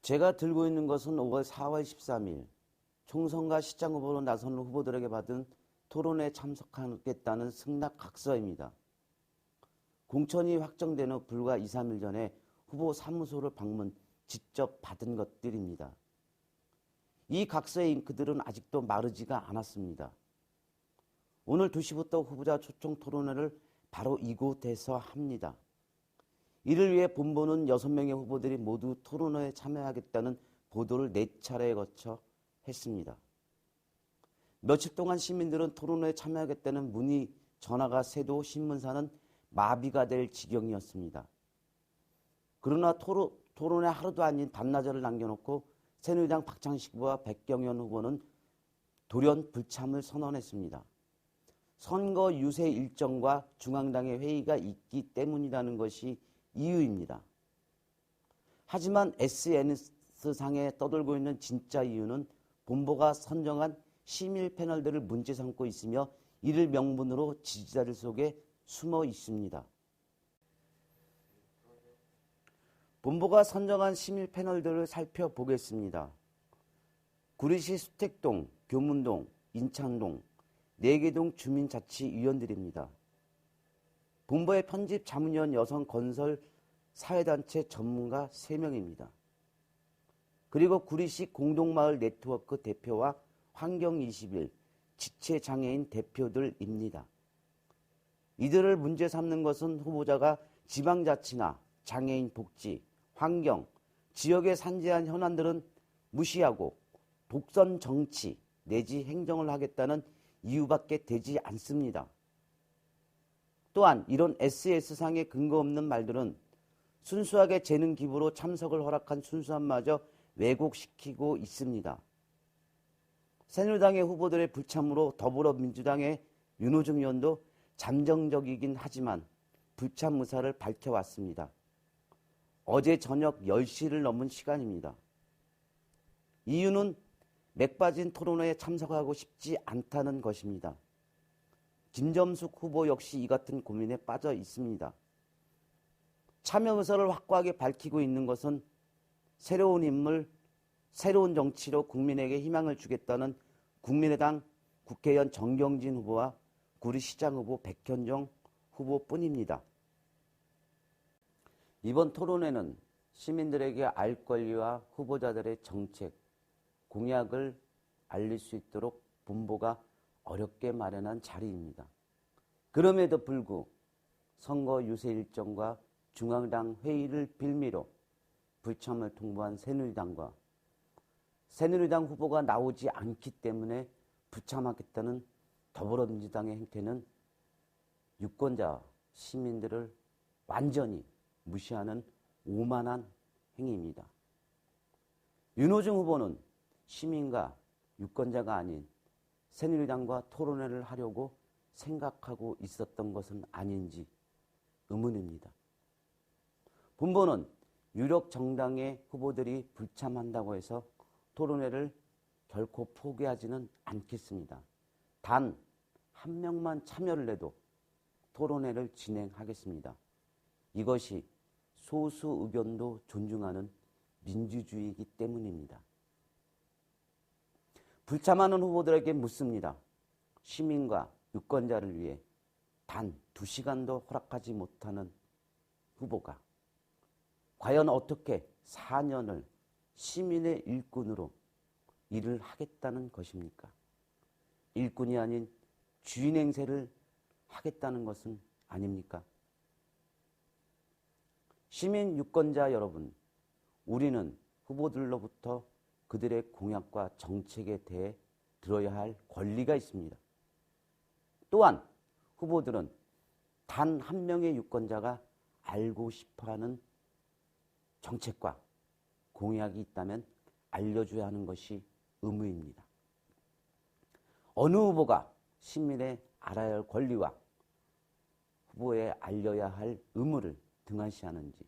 제가 들고 있는 것은 5월 4월 13일 총선과 시장 후보로 나선 후보들에게 받은 토론회에 참석하겠다는 승낙각서입니다. 공천이 확정된 후 불과 2, 3일 전에 후보 사무소를 방문 직접 받은 것들입니다. 이 각서의 잉크들은 아직도 마르지가 않았습니다. 오늘 2시부터 후보자 초청 토론회를 바로 이곳에서 합니다. 이를 위해 본부는 6명의 후보들이 모두 토론회에 참여하겠다는 보도를 4차례에 거쳐 했습니다. 며칠 동안 시민들은 토론회에 참여하겠다는 문의, 전화가 새도 신문사는 마비가 될 지경이었습니다. 그러나 토론회 하루도 아닌 반나절을 남겨놓고 새누리당 박창식 후보와 백경현 후보는 돌연 불참을 선언했습니다. 선거 유세 일정과 중앙당의 회의가 있기 때문이라는 것이 이유입니다. 하지만 SNS상에 떠돌고 있는 진짜 이유는 본보가 선정한 시민 패널들을 문제 삼고 있으며 이를 명분으로 지지자들 속에 숨어 있습니다. 본보가 선정한 시민 패널들을 살펴보겠습니다. 구리시 수택동, 교문동, 인창동, 4개동 주민자치위원들입니다. 본보의 편집 자문위원 여성 건설 사회단체 전문가 3명입니다. 그리고 구리시 공동마을 네트워크 대표와 환경21 지체장애인 대표들입니다. 이들을 문제 삼는 것은 후보자가 지방자치나 장애인 복지, 환경, 지역의 산재한 현안들은 무시하고 독선 정치 내지 행정을 하겠다는 이유밖에 되지 않습니다. 또한 이런 SNS상의 근거 없는 말들은 순수하게 재능 기부로 참석을 허락한 순수함마저 왜곡시키고 있습니다. 새누리당의 후보들의 불참으로 더불어민주당의 윤호중 의원도 잠정적이긴 하지만 불참 의사를 밝혀왔습니다. 어제 저녁 10시를 넘은 시간입니다. 이유는 맥 빠진 토론회에 참석하고 싶지 않다는 것입니다. 김점숙 후보 역시 이 같은 고민에 빠져 있습니다. 참여 의사를 확고하게 밝히고 있는 것은 새로운 인물, 새로운 정치로 국민에게 희망을 주겠다는 국민의당 국회의원 정경진 후보와 구리시장 후보 백현정 후보뿐입니다. 이번 토론회는 시민들에게 알 권리와 후보자들의 정책, 공약을 알릴 수 있도록 본보가 어렵게 마련한 자리입니다. 그럼에도 불구하고 선거 유세 일정과 중앙당 회의를 빌미로 불참을 통보한 새누리당과 새누리당 후보가 나오지 않기 때문에 불참하겠다는 더불어민주당의 행태는 유권자, 시민들을 완전히 무시하는 오만한 행위입니다. 윤호중 후보는 시민과 유권자가 아닌 새누리당과 토론회를 하려고 생각하고 있었던 것은 아닌지 의문입니다. 본보는 유력 정당의 후보들이 불참한다고 해서 토론회를 결코 포기하지는 않겠습니다. 단 한 명만 참여를 해도 토론회를 진행하겠습니다. 이것이 소수 의견도 존중하는 민주주의이기 때문입니다. 불참하는 후보들에게 묻습니다. 시민과 유권자를 위해 단 2시간도 허락하지 못하는 후보가 과연 어떻게 4년을 시민의 일꾼으로 일을 하겠다는 것입니까? 일꾼이 아닌 주인 행세를 하겠다는 것은 아닙니까? 시민 유권자 여러분, 우리는 후보들로부터 그들의 공약과 정책에 대해 들어야 할 권리가 있습니다. 또한 후보들은 단 한 명의 유권자가 알고 싶어하는 정책과 공약이 있다면 알려줘야 하는 것이 의무입니다. 어느 후보가 시민의 알아야 할 권리와 후보에 알려야 할 의무를 등한시하는지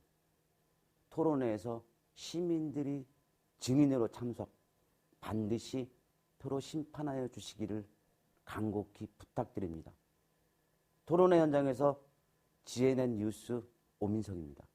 토론회에서 시민들이 증인으로 참석 반드시 표로 심판하여 주시기를 간곡히 부탁드립니다. 토론회 현장에서 GNN 뉴스 오민석입니다.